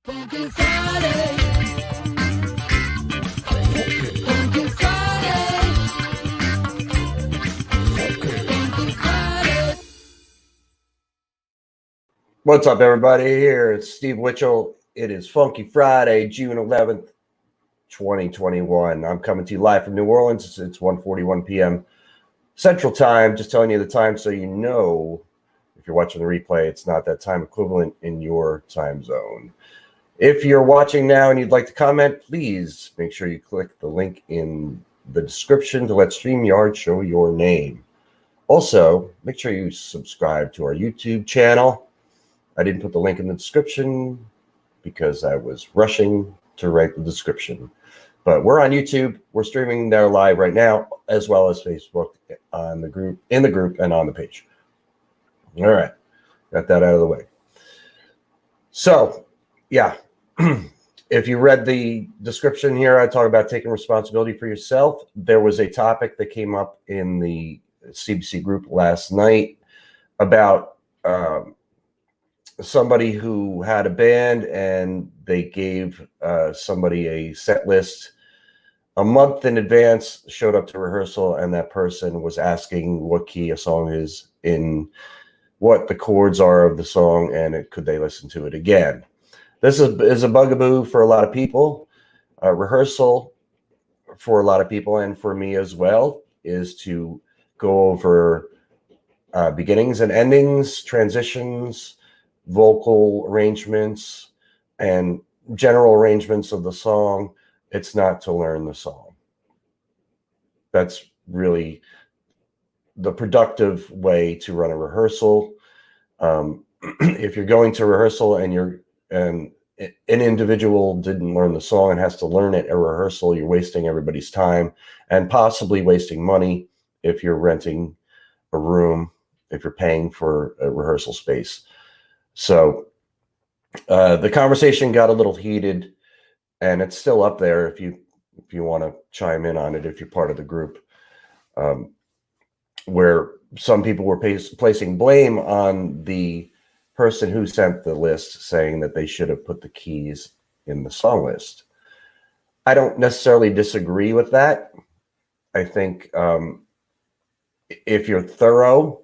Funky Friday. Funky Friday. Funky Friday. What's up, everybody? Here it's Steve Witchell. It is Funky Friday, June 11th, 2021. I'm coming to you live from New Orleans. It's 1:41 p.m. Central Time. Just telling you the time so you know if you're watching the replay, it's not that time equivalent in your time zone. If you're watching now and you'd like to comment, please make sure you click the link in the description to let StreamYard show your name. Also, make sure you subscribe to our YouTube channel. I didn't put the link in the description because I was rushing to write the description. But we're on YouTube. We're streaming there live right now, as well as Facebook on the group, in the group, and on the page. All right, got that out of the way. So, yeah, if you read the description here, I talk about taking responsibility for yourself. There was a topic that came up in the CBC group last night about somebody who had a band and they gave somebody a set list a month in advance, showed up to rehearsal, and that person was asking what key a song is in, what the chords are of the song, and could they listen to it again. This is a bugaboo for a lot of people. Rehearsal for a lot of people, and for me as well, is to go over beginnings and endings, transitions, vocal arrangements, and general arrangements of the song. It's not to learn the song. That's really the productive way to run a rehearsal. If you're going to rehearsal and an individual didn't learn the song and has to learn it at rehearsal, you're wasting everybody's time and possibly wasting money if you're renting a room, if you're paying for a rehearsal space. So the conversation got a little heated, and it's still up there if you want to chime in on it, if you're part of the group, where some people were placing blame on the person who sent the list, saying that they should have put the keys in the song list. I don't necessarily disagree with that. I think if you're thorough,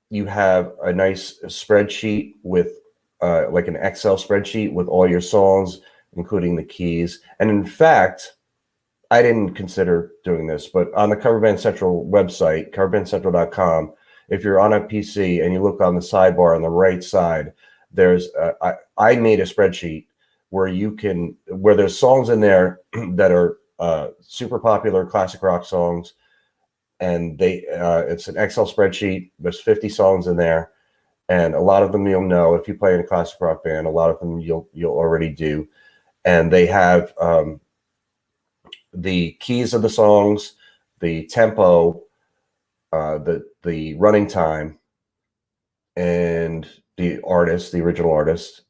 you have a nice spreadsheet with like an Excel spreadsheet with all your songs, including the keys. And in fact, I didn't consider doing this, but on the Cover Band Central website, coverbandcentral.com, if you're on a PC and you look on the sidebar on the right side, there's I made a spreadsheet where there's songs in there that are super popular classic rock songs, and it's an Excel spreadsheet. There's 50 songs in there, and a lot of them you'll know if you play in a classic rock band. A lot of them you'll already do, and they have the keys of the songs, the tempo, the running time, and the artist, the original artist,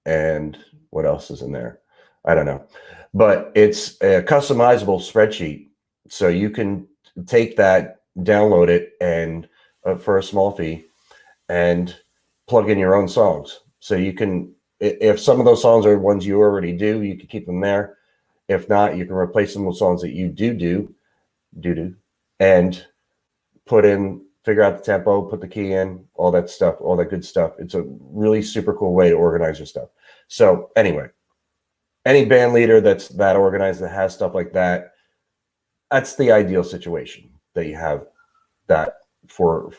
and what else is in there? I don't know, but it's a customizable spreadsheet, so you can take that, download it, and for a small fee, and plug in your own songs. So you can, if some of those songs are ones you already do, you can keep them there. If not, you can replace them with songs that you do, and figure out the tempo, put the key in, all that stuff, all that good stuff. It's a really super cool way to organize your stuff. So anyway, any band leader that's that organized, that has stuff like that, that's the ideal situation, that you have that for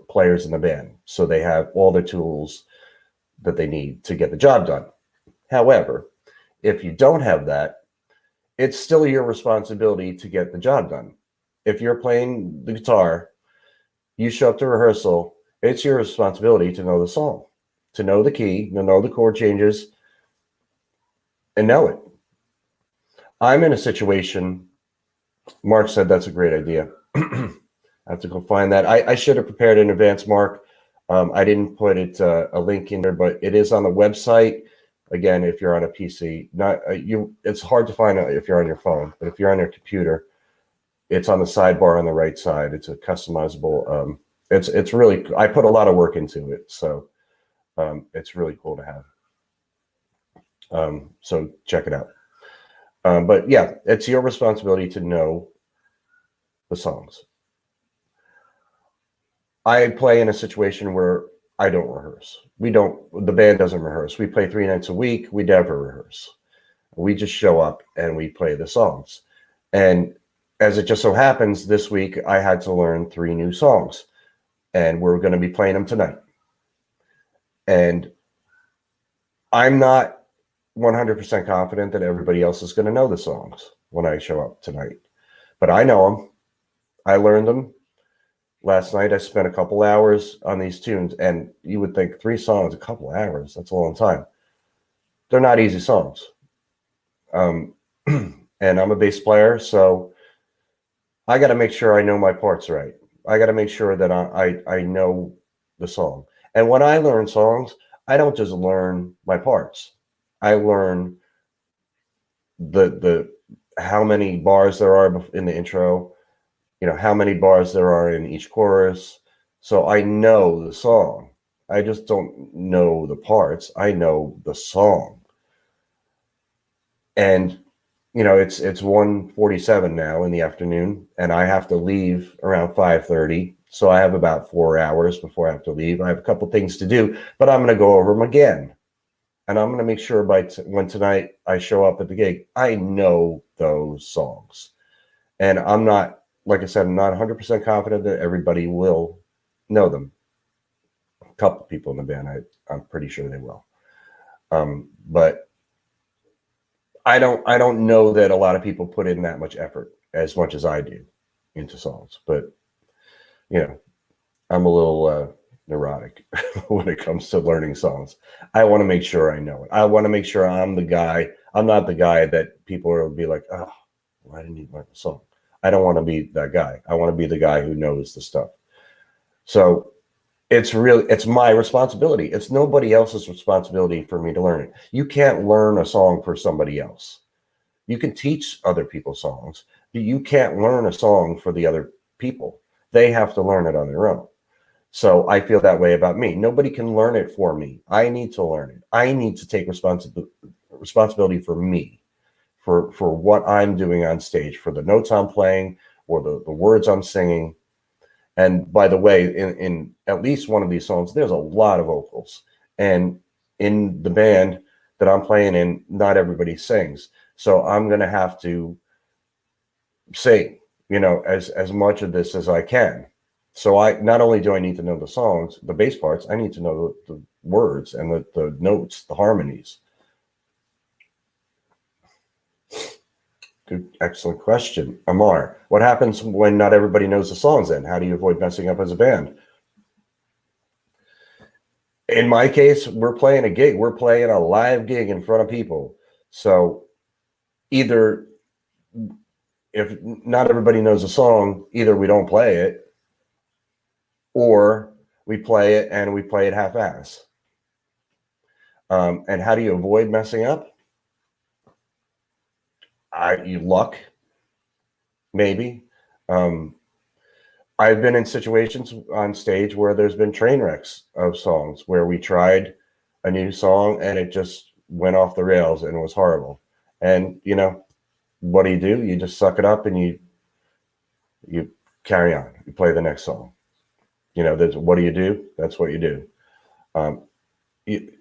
players in the band, so they have all the tools that they need to get the job done. However, if you don't have that, it's still your responsibility to get the job done. If you're playing the guitar, you show up to rehearsal, it's your responsibility to know the song, to know the key, to know the chord changes, and know it. I'm in a situation, Mark said that's a great idea. I have to go find that. I should have prepared in advance, Mark. I didn't put it a link in there, but it is on the website. Again, if you're on a PC, it's hard to find if you're on your phone, but if you're on your computer, it's on the sidebar on the right side. It's a customizable. It's really. I put a lot of work into it, so it's really cool to have. So check it out. But yeah, it's your responsibility to know the songs. I play in a situation where I don't rehearse. The band doesn't rehearse. We play 3 nights a week. We never rehearse. We just show up and we play the songs. And as it just so happens, this week I had to learn 3 new songs, and we're going to be playing them tonight. And I'm not 100% confident that everybody else is going to know the songs when I show up tonight, but I know them. I learned them. Last night I spent a couple hours on these tunes, and you would think 3 songs, a couple hours, that's a long time. They're not easy songs. And I'm a bass player, so I got to make sure I know my parts right. I got to make sure that I know the song. And when I learn songs, I don't just learn my parts. I learn the how many bars there are in the intro, how many bars there are in each chorus. So I know the song. I just don't know the parts. I know the song. And it's 1:47 now in the afternoon, and I have to leave around 5:30. So I have about 4 hours before I have to leave. I have a couple things to do, but I'm going to go over them again. And I'm going to make sure when tonight I show up at the gig, I know those songs. And I'm not, like I said, I'm not 100% confident that everybody will know them. A couple people in the band, I'm pretty sure they will. But I don't know that a lot of people put in that much effort as much as I do into songs. But I'm a little neurotic when it comes to learning songs. I want to make sure I know it. I want to make sure I'm the guy. I'm not the guy that people will be like, oh, why didn't you learn the song? I don't want to be that guy. I want to be the guy who knows the stuff. So it's my responsibility. It's nobody else's responsibility for me to learn it. You can't learn a song for somebody else. You can teach other people songs, but you can't learn a song for the other people. They have to learn it on their own. So I feel that way about me. Nobody can learn it for me. I need to learn it. I need to take responsibility for me, for what I'm doing on stage, for the notes I'm playing or the words I'm singing. And by the way, in at least one of these songs, there's a lot of vocals. And in the band that I'm playing in, not everybody sings. So I'm going to have to sing, as much of this as I can. So not only do I need to know the songs, the bass parts, I need to know the words and the notes, the harmonies. Good, excellent question. Amar, what happens when not everybody knows the songs then? How do you avoid messing up as a band? In my case, we're playing a gig. We're playing a live gig in front of people. So either if not everybody knows the song, either we don't play it, or we play it and we play it half-ass. And how do you avoid messing up? You luck, maybe. I've been in situations on stage where there's been train wrecks of songs where we tried a new song and it just went off the rails and it was horrible. And what do? You just suck it up and you carry on. You play the next song. What do you do? That's what you do.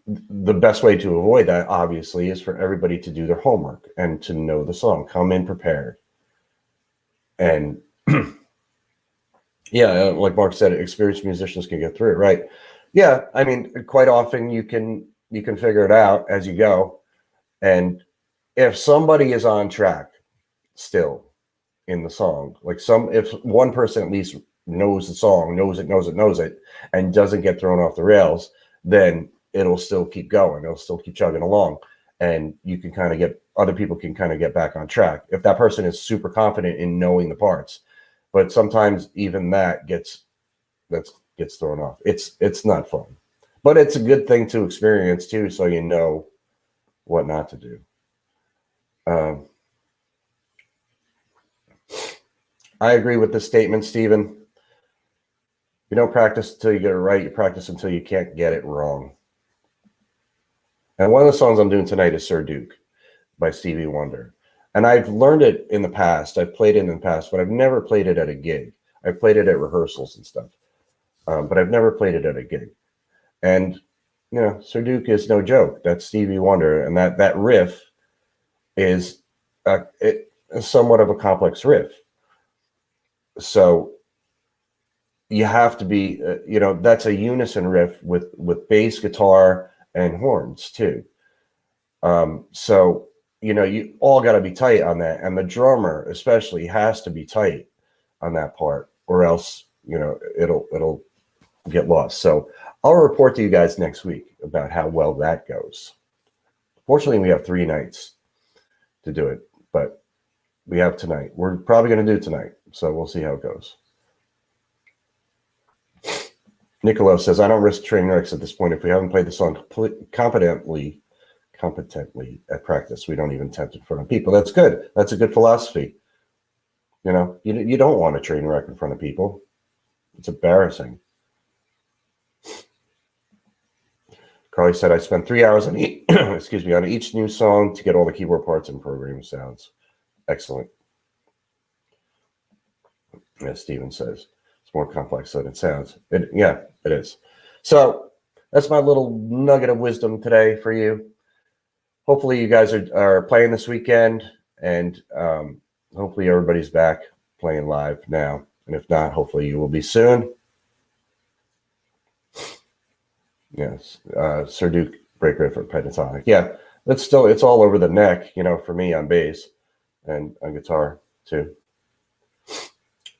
The best way to avoid that, obviously, is for everybody to do their homework and to know the song. Come in prepared. And yeah, like Mark said, experienced musicians can get through it, right? Yeah, I mean, quite often you can figure it out as you go. And if somebody is on track still in the song, if one person at least knows the song, knows it, and doesn't get thrown off the rails, then it'll still keep going. It'll still keep chugging along. And you can other people can kind of get back on track if that person is super confident in knowing the parts. But sometimes even that gets thrown off. It's not fun, but it's a good thing to experience too, so you know what not to do. I agree with this statement, Stephen. You don't practice until you get it right. You practice until you can't get it wrong. And one of the songs I'm doing tonight is Sir Duke by Stevie Wonder. And I've learned it in the past. I've played it in the past, but I've never played it at a gig. I've played it at rehearsals and stuff, but I've never played it at a gig. And, you know, Sir Duke is no joke. That's Stevie Wonder. And that riff is somewhat of a complex riff. So you have to be, you know, that's a unison riff with bass guitar and horns too. So, you know, you all got to be tight on that. And the drummer especially has to be tight on that part, or else, you know, it'll get lost. So I'll report to you guys next week about how well that goes. Fortunately, we have 3 nights to do it, but we have tonight. We're probably going to do it tonight. So we'll see how it goes. Niccolo says, I don't risk train wrecks at this point. If we haven't played the song competently at practice, we don't even attempt it in front of people. That's good. That's a good philosophy. You know, you don't want a train wreck in front of people. It's embarrassing. Carly said, I spent 3 hours on on each new song to get all the keyboard parts and program sounds. Excellent. As Steven says, it's more complex than it sounds. Yeah, it is. So that's my little nugget of wisdom today for you. Hopefully you guys are playing this weekend, and hopefully everybody's back playing live now. And if not, hopefully you will be soon. Yes, Sir Duke breaker for pentatonic. Yeah, it's all over the neck, you know, for me on bass and on guitar too.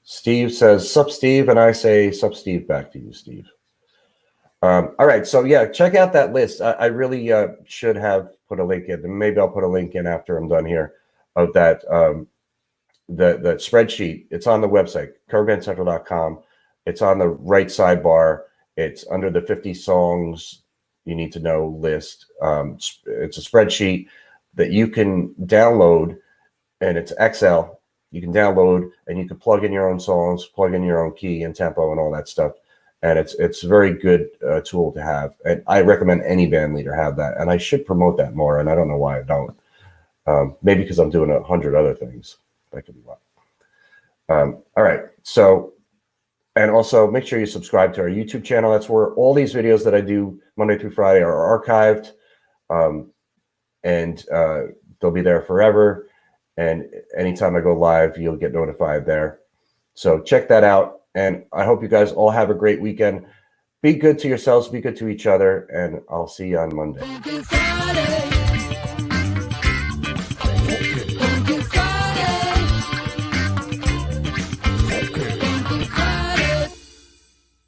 Steve says, sup, Steve, and I say, sup, Steve, back to you, Steve. All right, so yeah, check out that list. I really should have put a link in. Maybe I'll put a link in after I'm done here of that the spreadsheet. It's on the website, coverbandcentral.com. It's on the right sidebar. It's under the 50 songs you need to know list. It's a spreadsheet that you can download, and it's Excel. You can download, and you can plug in your own songs, plug in your own key and tempo and all that stuff. And it's a very good tool to have. And I recommend any band leader have that. And I should promote that more, and I don't know why I don't. Maybe because I'm doing 100 other things. That could be why. All right. So, and also make sure you subscribe to our YouTube channel. That's where all these videos that I do Monday through Friday are archived. And they'll be there forever. And anytime I go live, you'll get notified there. So check that out. And I hope you guys all have a great weekend. Be good to yourselves. Be good to each other. And I'll see you on Monday. Funky Friday.